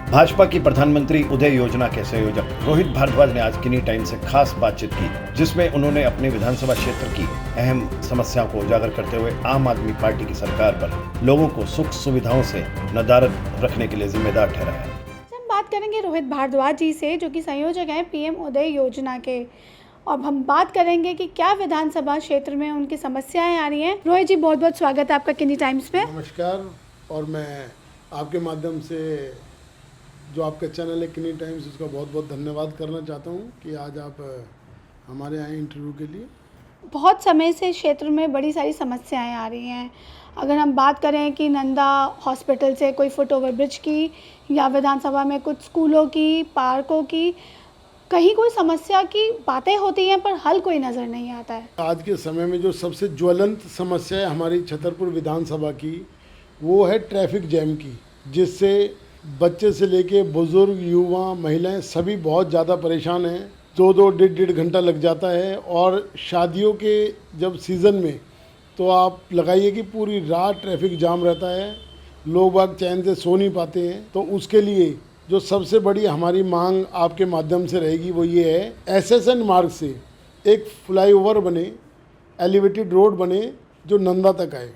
भाजपा की प्रधानमंत्री उदय योजना के संयोजक रोहित भारद्वाज ने आज किन्हीं टाइम से खास बातचीत की, जिसमें उन्होंने अपने विधानसभा क्षेत्र की अहम समस्याओं को उजागर करते हुए आम आदमी पार्टी की सरकार पर लोगों को सुख सुविधाओं से नदारद रखने के लिए जिम्मेदार ठहराया। हम बात करेंगे रोहित भारद्वाज जी से, जो कि संयोजक हैं पीएम उदय योजना के। अब हम बात करेंगे कि क्या विधानसभा क्षेत्र में उनकी समस्याएं आ रही हैं। रोहित जी, बहुत बहुत स्वागत है आपका किन्हीं टाइम्स पे। नमस्कार। और मैं आपके माध्यम से जो आपका चैनल है किन्हीं टाइम्स, उसका बहुत बहुत धन्यवाद करना चाहता हूँ कि आज आप हमारे यहाँ इंटरव्यू के लिए। बहुत समय से क्षेत्र में बड़ी सारी समस्याएं आ रही हैं। अगर हम बात करें कि नंदा हॉस्पिटल से कोई फुट ओवर ब्रिज की, या विधानसभा में कुछ स्कूलों की, पार्कों की, कहीं कोई समस्या की बातें होती हैं पर हल कोई नज़र नहीं आता है। आज के समय में जो सबसे ज्वलंत समस्या है हमारी छतरपुर विधानसभा की, वो है ट्रैफिक जैम की, जिससे बच्चे से लेके बुजुर्ग, युवा, महिलाएं सभी बहुत ज़्यादा परेशान हैं। 2-2, 1.5 घंटा लग जाता है। और शादियों के जब सीज़न में तो आप लगाइए कि पूरी रात ट्रैफिक जाम रहता है, लोग बाग चैन से सो नहीं पाते हैं। तो उसके लिए जो सबसे बड़ी हमारी मांग आपके माध्यम से रहेगी वो ये है, एसएसएन मार्ग से एक फ्लाईओवर बने, एलिवेटेड रोड बने जो नंदा तक आए।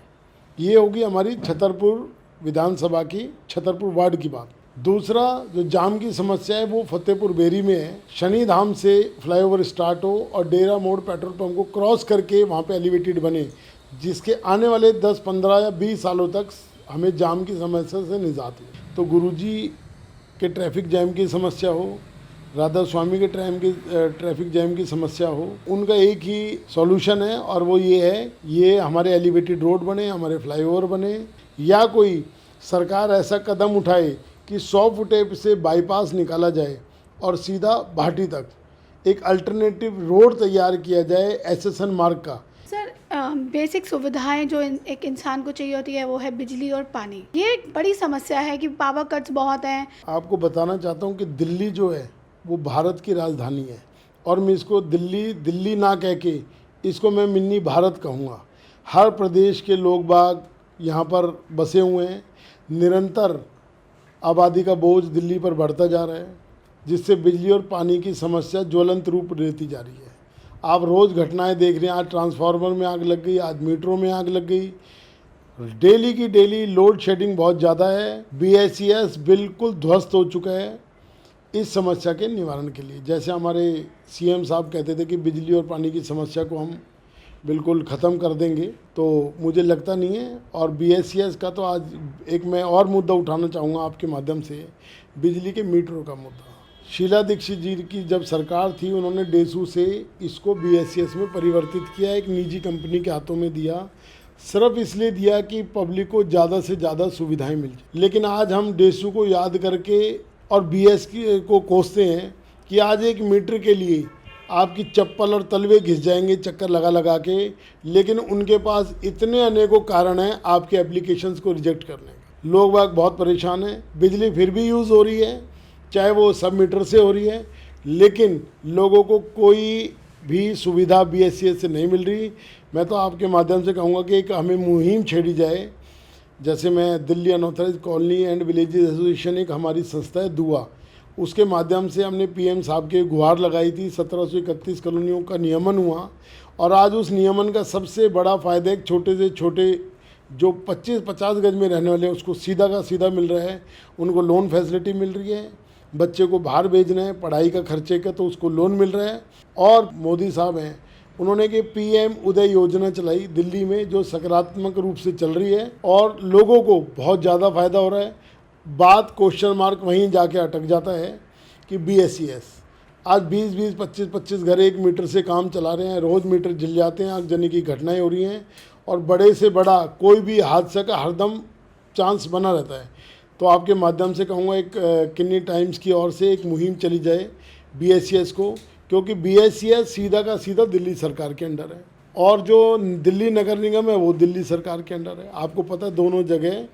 ये होगी हमारी छतरपुर विधानसभा की, छतरपुर वार्ड की बात। दूसरा जो जाम की समस्या है वो फतेहपुर बेरी में है। शनि धाम से फ्लाईओवर स्टार्ट हो और डेरा मोड़ पेट्रोल पंप को क्रॉस करके वहाँ पे एलिवेटेड बने, जिसके आने वाले 10, 15 या 20 सालों तक हमें जाम की समस्या से निजात मिले। तो गुरुजी के ट्रैफिक जैम की समस्या हो, राधा स्वामी के ट्रैफिक जैम की समस्या हो, उनका एक ही सॉल्यूशन है और वो ये है, ये हमारे एलिवेटेड रोड बने, हमारे फ्लाईओवर बने, या कोई सरकार ऐसा कदम उठाए कि 100 फुटे से बाईपास निकाला जाए और सीधा भाटी तक एक अल्टरनेटिव रोड तैयार किया जाए एसएसएन मार्ग का। सर, बेसिक सुविधाएं जो एक इंसान को चाहिए होती है वो है बिजली और पानी। ये एक बड़ी समस्या है कि पावर कट्स बहुत हैं। आपको बताना चाहता हूँ कि दिल्ली जो है वो भारत की राजधानी है, और मैं इसको दिल्ली ना कह के इसको मैं मिनी भारत कहूँगा। हर प्रदेश के लोग बाग यहाँ पर बसे हुए हैं। निरंतर आबादी का बोझ दिल्ली पर बढ़ता जा रहा है, जिससे बिजली और पानी की समस्या ज्वलंत रूप लेती जा रही है। आप रोज़ घटनाएं देख रहे हैं, आज ट्रांसफार्मर में आग लग गई, आज मेट्रो में आग लग गई। डेली की डेली लोड शेडिंग बहुत ज़्यादा है। बीएसईएस बिल्कुल ध्वस्त हो चुका है इस समस्या के निवारण के लिए। जैसे हमारे सीएम साहब कहते थे कि बिजली और पानी की समस्या को हम बिल्कुल ख़त्म कर देंगे, तो मुझे लगता नहीं है। और बीएसईएस का तो आज एक मैं और मुद्दा उठाना चाहूँगा आपके माध्यम से, बिजली के मीटरों का मुद्दा। शीला दीक्षित जी की जब सरकार थी, उन्होंने डेसू से इसको बीएसईएस में परिवर्तित किया, एक निजी कंपनी के हाथों में दिया, सिर्फ इसलिए दिया कि पब्लिक को ज़्यादा से ज़्यादा सुविधाएँ मिल जाए। लेकिन आज हम डेसू को याद करके और बीएस को कोसते हैं कि आज एक मीटर के लिए आपकी चप्पल और तलवे घिस जाएंगे चक्कर लगा लगा के। लेकिन उनके पास इतने अनेकों कारण हैं आपके एप्लीकेशंस को रिजेक्ट करने के। लोग बाग बहुत परेशान हैं। बिजली फिर भी यूज़ हो रही है, चाहे वो सब मीटर से हो रही है, लेकिन लोगों को कोई भी सुविधा बीएसईएस से नहीं मिल रही। मैं तो आपके माध्यम से कहूँगा कि एक हमें मुहिम छेड़ी जाए। जैसे मैं Delhi unauthorise colony and villages association, एक हमारी संस्था है दुआ, उसके माध्यम से हमने पीएम साहब के गुहार लगाई थी। 1731 कॉलोनियों का नियमन हुआ, और आज उस नियमन का सबसे बड़ा फ़ायदा एक छोटे से छोटे जो 25-50 गज में रहने वाले हैं उसको सीधा का सीधा मिल रहा है। उनको लोन फैसिलिटी मिल रही है, बच्चे को बाहर भेजना है पढ़ाई का खर्चे का तो उसको लोन मिल रहा है। और मोदी साहब हैं, उन्होंने कि पीएम उदय योजना चलाई दिल्ली में, जो सकारात्मक रूप से चल रही है और लोगों को बहुत ज़्यादा फ़ायदा हो रहा है। बात क्वेश्चन मार्क वहीं जाके अटक जाता है कि बीएसईएस आज 20-20, 25-25 घर 1 मीटर से काम चला रहे हैं, रोज़ मीटर जल जाते हैं, आगजनी की घटनाएं हो रही हैं, और बड़े से बड़ा कोई भी हादसा का हरदम चांस बना रहता है। तो आपके माध्यम से कहूँगा एक किन्हीं टाइम्स की ओर से एक मुहिम चली जाए बीएसईएस को, क्योंकि बीएसईएस सीधा का सीधा दिल्ली सरकार के अंडर है, और जो दिल्ली नगर निगम है वो दिल्ली सरकार के अंडर है। आपको पता है दोनों जगह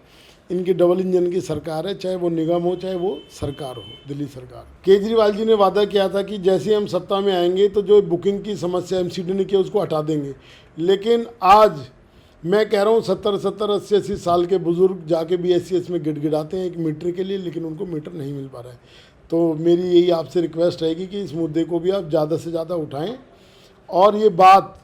इनकी डबल इंजन की सरकार है, चाहे वो निगम हो चाहे वो सरकार हो, दिल्ली सरकार। केजरीवाल जी ने वादा किया था कि जैसे हम सत्ता में आएंगे तो जो बुकिंग की समस्या एमसीडी ने की उसको हटा देंगे, लेकिन आज मैं कह रहा हूँ 70-70, 80-80 साल के बुज़ुर्ग जाके BSCS में गिड़गिड़ाते हैं 1 मीटर के लिए, लेकिन उनको मीटर नहीं मिल पा रहा है। तो मेरी यही आपसे रिक्वेस्ट रहेगी कि इस मुद्दे को भी आप ज़्यादा से ज़्यादा उठाएं और ये बात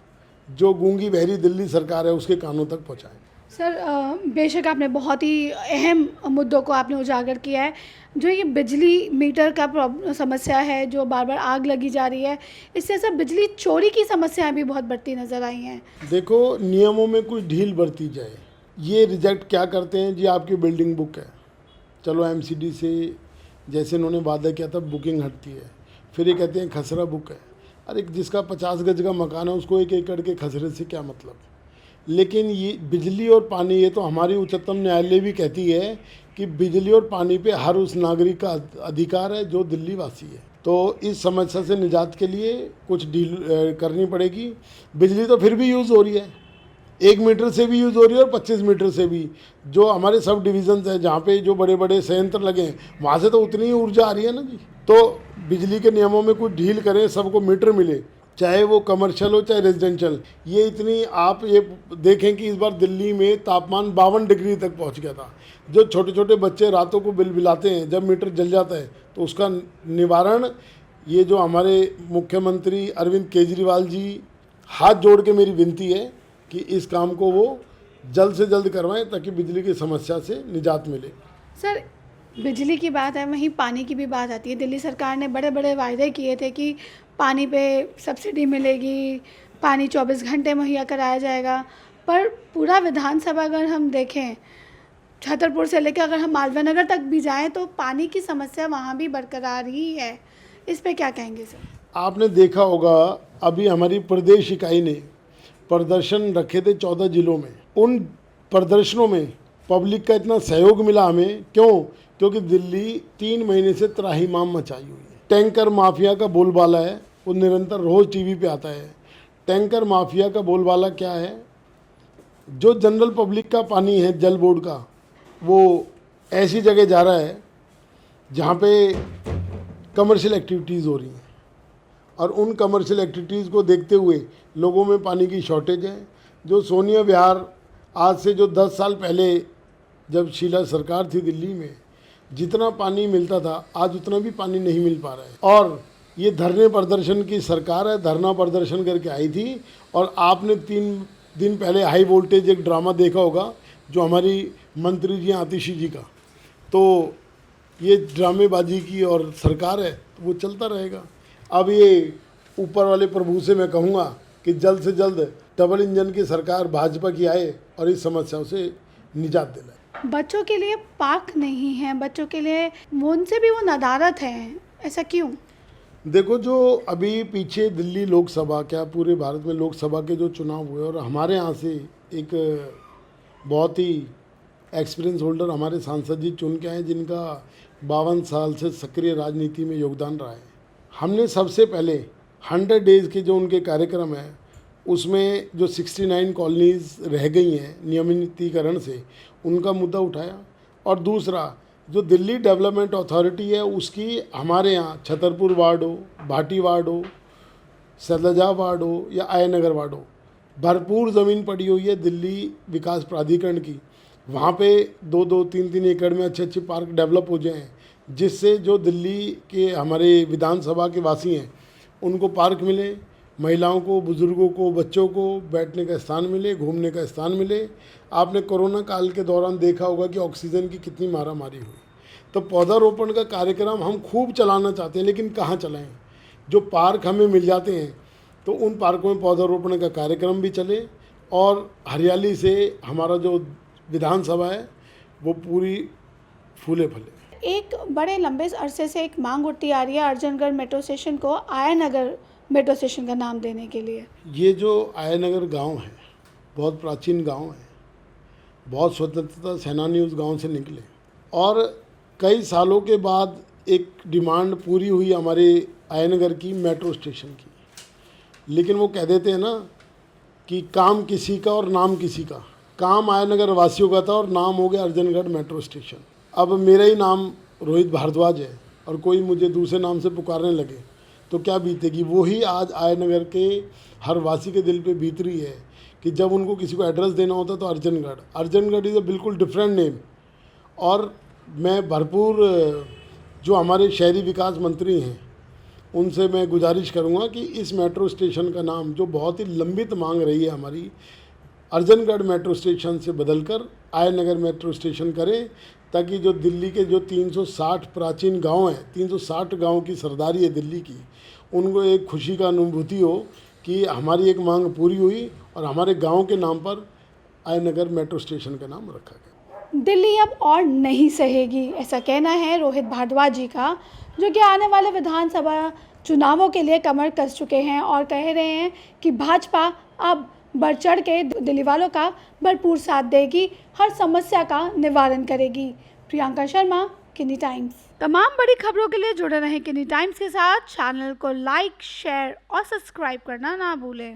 जो गूंगी बहरी दिल्ली सरकार है उसके कानों तक पहुँचाएँ। सर बेशक आपने बहुत ही अहम मुद्दों को आपने उजागर किया है। जो ये बिजली मीटर का समस्या है, जो बार बार आग लगी जा रही है, इससे सब बिजली चोरी की समस्याएं भी बहुत बढ़ती नज़र आई हैं। देखो, नियमों में कुछ ढील बरती जाए। ये रिजेक्ट क्या करते हैं जी, आपकी बिल्डिंग बुक है, चलो MCD से जैसे इन्होंने वादा किया था बुकिंग हटती है, फिर ये कहते हैं खसरा बुक है। अरे जिसका 50 गज का मकान है उसको 1 एकड़ के खसरे से क्या मतलब। लेकिन ये बिजली और पानी, ये तो हमारी उच्चतम न्यायालय भी कहती है कि बिजली और पानी पे हर उस नागरिक का अधिकार है जो दिल्ली वासी है। तो इस समस्या से निजात के लिए कुछ डील करनी पड़ेगी। बिजली तो फिर भी यूज़ हो रही है, 1 मीटर से भी यूज़ हो रही है और 25 मीटर से भी। जो हमारे सब डिविजन्स हैं जहाँ पे जो बड़े बड़े संयंत्र लगे हैं वहाँ से तो उतनी ही ऊर्जा आ रही है ना जी। तो बिजली के नियमों में कुछ ढील करें, सबको मीटर मिले, चाहे वो कमर्शियल हो चाहे रेजिडेंशियल। ये इतनी, आप ये देखें कि इस बार दिल्ली में तापमान 52 डिग्री तक पहुंच गया था। जो छोटे छोटे बच्चे रातों को बिलबिलाते हैं जब मीटर जल जाता है, तो उसका निवारण ये जो हमारे मुख्यमंत्री अरविंद केजरीवाल जी, हाथ जोड़ के मेरी विनती है कि इस काम को वो जल्द से जल्द करवाएं ताकि बिजली की समस्या से निजात मिले। सर बिजली की बात है, वहीं पानी की भी बात आती है। दिल्ली सरकार ने बड़े बड़े वायदे किए थे कि पानी पे सब्सिडी मिलेगी, पानी 24 घंटे मुहैया कराया जाएगा, पर पूरा विधानसभा अगर हम देखें, छतरपुर से लेकर अगर हम मालवीय नगर तक भी जाएं तो पानी की समस्या वहाँ भी बरकरार ही है। इस पे क्या कहेंगे सर? आपने देखा होगा अभी हमारी प्रदेश इकाई ने प्रदर्शन रखे थे 14 जिलों में। उन प्रदर्शनों में पब्लिक का इतना सहयोग मिला हमें, क्यों? क्योंकि दिल्ली 3 महीने से त्राहिमाम मचाई हुई है। टैंकर माफिया का बोलबाला है, वो निरंतर रोज़ टीवी पे आता है। टैंकर माफिया का बोलबाला क्या है? जो जनरल पब्लिक का पानी है जल बोर्ड का, वो ऐसी जगह जा रहा है जहाँ पे कमर्शियल एक्टिविटीज़ हो रही हैं, और उन कमर्शियल एक्टिविटीज़ को देखते हुए लोगों में पानी की शॉर्टेज है। जो सोनिया विहार, आज से जो 10 साल पहले जब शीला सरकार थी दिल्ली में, जितना पानी मिलता था आज उतना भी पानी नहीं मिल पा रहा है। और ये धरने प्रदर्शन की सरकार है, धरना प्रदर्शन करके आई थी। और आपने 3 दिन पहले हाई वोल्टेज एक ड्रामा देखा होगा जो हमारी मंत्री जी आतिशी जी का। तो ये ड्रामेबाजी की और सरकार है तो वो चलता रहेगा। अब ये ऊपर वाले प्रभु से मैं कहूँगा कि जल्द से जल्द डबल इंजन की सरकार भाजपा की आए और इस समस्याओं से निजात दिलाए। बच्चों के लिए पार्क नहीं है, बच्चों के लिए उनसे भी वो नदारत है, ऐसा क्यों? देखो, जो अभी पीछे दिल्ली लोकसभा, क्या पूरे भारत में लोकसभा के जो चुनाव हुए, और हमारे यहाँ से एक बहुत ही एक्सपीरियंस होल्डर हमारे सांसद जी चुन के आए जिनका 52 साल से सक्रिय राजनीति में योगदान रहा है। हमने सबसे पहले 100 डेज़ के जो उनके कार्यक्रम है उसमें जो 69 कॉलोनीज़ रह गई हैं नियमितीकरण से, उनका मुद्दा उठाया। और दूसरा, जो दिल्ली डेवलपमेंट अथॉरिटी है उसकी हमारे यहाँ छतरपुर वार्ड हो, भाटी वार्ड हो, सैदजा वार्ड हो या आयनगर वार्ड हो, भरपूर ज़मीन पड़ी हुई है दिल्ली विकास प्राधिकरण की। वहाँ पे 2-2, 3-3 एकड़ में अच्छे अच्छे पार्क डेवलप हो जाएं, जिससे जो दिल्ली के हमारे विधानसभा के वासी हैं उनको पार्क मिले, महिलाओं को, बुज़ुर्गों को, बच्चों को बैठने का स्थान मिले, घूमने का स्थान मिले। आपने कोरोना काल के दौरान देखा होगा कि ऑक्सीजन की कितनी मारामारी हुई। तो पौधारोपण का कार्यक्रम हम खूब चलाना चाहते हैं, लेकिन कहाँ चलाएं? जो पार्क हमें मिल जाते हैं तो उन पार्कों में पौधारोपण का कार्यक्रम भी चले और हरियाली से हमारा जो विधानसभा है वो पूरी फूले फले। एक बड़े लंबे अरसे से एक मांग उठती आ रही है अर्जनगढ़ मेट्रो स्टेशन को आयानगर मेट्रो स्टेशन का नाम देने के लिए। ये जो आयानगर गांव है बहुत प्राचीन गांव है, बहुत स्वतंत्रता सेनानी उस गांव से निकले, और कई सालों के बाद एक डिमांड पूरी हुई हमारे आयानगर की मेट्रो स्टेशन की। लेकिन वो कह देते हैं ना कि काम किसी का और नाम किसी का। काम आयानगर वासियों का था और नाम हो गया अर्जनगढ़ मेट्रो स्टेशन। अब मेरा ही नाम रोहित भारद्वाज है और कोई मुझे दूसरे नाम से पुकारने लगे तो क्या बीतेगी, वही आज आयनगर के हर वासी के दिल पे बीत रही है कि जब उनको किसी को एड्रेस देना होता तो अर्जनगढ़ इज़ अ बिल्कुल डिफरेंट नेम। और मैं भरपूर जो हमारे शहरी विकास मंत्री हैं उनसे मैं गुजारिश करूंगा कि इस मेट्रो स्टेशन का नाम, जो बहुत ही लंबित मांग रही है हमारी, अर्जनगढ़ मेट्रो स्टेशन से बदलकर आयनगर मेट्रो स्टेशन करें, ताकि जो दिल्ली के जो 360 प्राचीन गांव हैं, 360 गांव की सरदारी है दिल्ली की, उनको एक खुशी का अनुभूति हो कि हमारी एक मांग पूरी हुई और हमारे गांव के नाम पर आयनगर मेट्रो स्टेशन का नाम रखा गया। दिल्ली अब और नहीं सहेगी, ऐसा कहना है रोहित भारद्वाज जी का, जो कि आने वाले विधानसभा चुनावों के लिए कमर कस चुके हैं और कह रहे हैं कि भाजपा अब बढ़ चढ़ के दिल्ली वालों का भरपूर साथ देगी, हर समस्या का निवारण करेगी। प्रियंका शर्मा, किनी टाइम्स। तमाम बड़ी खबरों के लिए जुड़े रहें किनी टाइम्स के साथ। चैनल को लाइक, शेयर और सब्सक्राइब करना ना भूलें।